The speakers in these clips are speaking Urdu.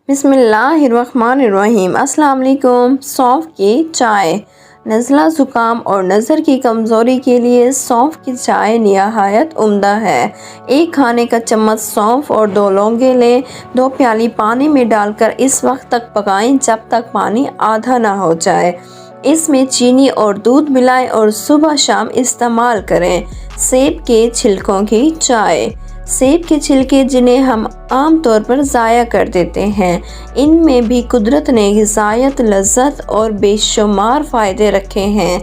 بسم اللہ الرحمن الرحیم۔ السلام علیکم۔ سونف کی چائے نزلہ زکام اور نظر کی کمزوری کے لیے سونف کی چائے نہایت عمدہ ہے۔ ایک کھانے کا چمچ سونف اور 2 لونگیں لیں۔ 2 پیالی پانی میں ڈال کر اس وقت تک پکائیں جب تک پانی آدھا نہ ہو جائے۔ اس میں چینی اور دودھ ملائیں اور صبح شام استعمال کریں۔ سیب کے چھلکوں کی چائے۔ سیب کے چھلکے جنہیں ہم عام طور پر ضائع کر دیتے ہیں، ان میں بھی قدرت نے غذائیت، لذت اور بے شمار فائدے رکھے ہیں۔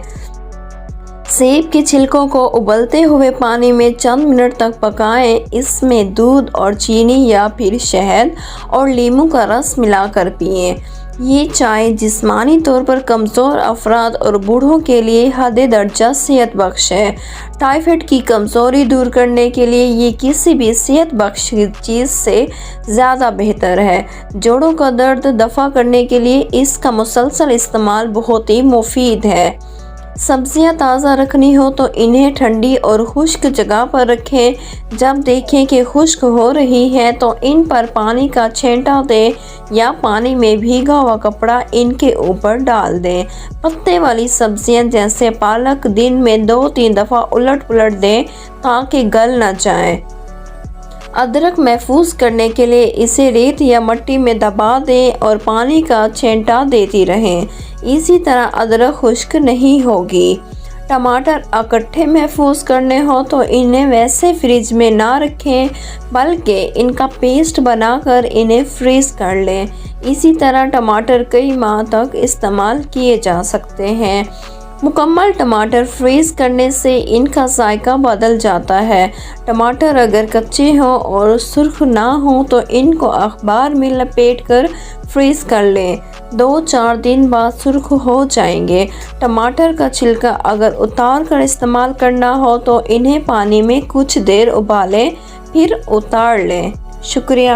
سیب کے چھلکوں کو ابلتے ہوئے پانی میں چند منٹ تک پکائیں۔ اس میں دودھ اور چینی یا پھر شہد اور لیموں کا رس ملا کر پئیں۔ یہ چائے جسمانی طور پر کمزور افراد اور بوڑھوں کے لیے حد درجہ صحت بخش ہے۔ ٹائفائڈ کی کمزوری دور کرنے کے لیے یہ کسی بھی صحت بخش چیز سے زیادہ بہتر ہے۔ جوڑوں کا درد دفع کرنے کے لیے اس کا مسلسل استعمال بہت ہی مفید ہے۔ سبزیاں تازہ رکھنی ہو تو انہیں ٹھنڈی اور خشک جگہ پر رکھیں۔ جب دیکھیں کہ خشک ہو رہی ہے تو ان پر پانی کا چھینٹا دیں یا پانی میں بھیگا ہوا کپڑا ان کے اوپر ڈال دیں۔ پتے والی سبزیاں جیسے پالک دن میں 2-3 دفعہ الٹ پلٹ دیں تاکہ گل نہ جائیں۔ ادرک محفوظ کرنے کے لیے اسے ریت یا مٹی میں دبا دیں اور پانی کا چھینٹا دیتی رہیں۔ اسی طرح ادرک خشک نہیں ہوگی۔ ٹماٹر اکٹھے محفوظ کرنے ہوں تو انہیں ویسے فریج میں نہ رکھیں بلکہ ان کا پیسٹ بنا کر انہیں فریز کر لیں۔ اسی طرح ٹماٹر کئی ماہ تک استعمال کیے جا سکتے ہیں۔ مکمل ٹماٹر فریز کرنے سے ان کا ذائقہ بدل جاتا ہے۔ ٹماٹر اگر کچے ہوں اور سرخ نہ ہوں تو ان کو اخبار میں لپیٹ کر فریز کر لیں۔ 2-4 دن بعد سرخ ہو جائیں گے۔ ٹماٹر کا چھلکا اگر اتار کر استعمال کرنا ہو تو انہیں پانی میں کچھ دیر ابالیں پھر اتار لیں۔ شکریہ۔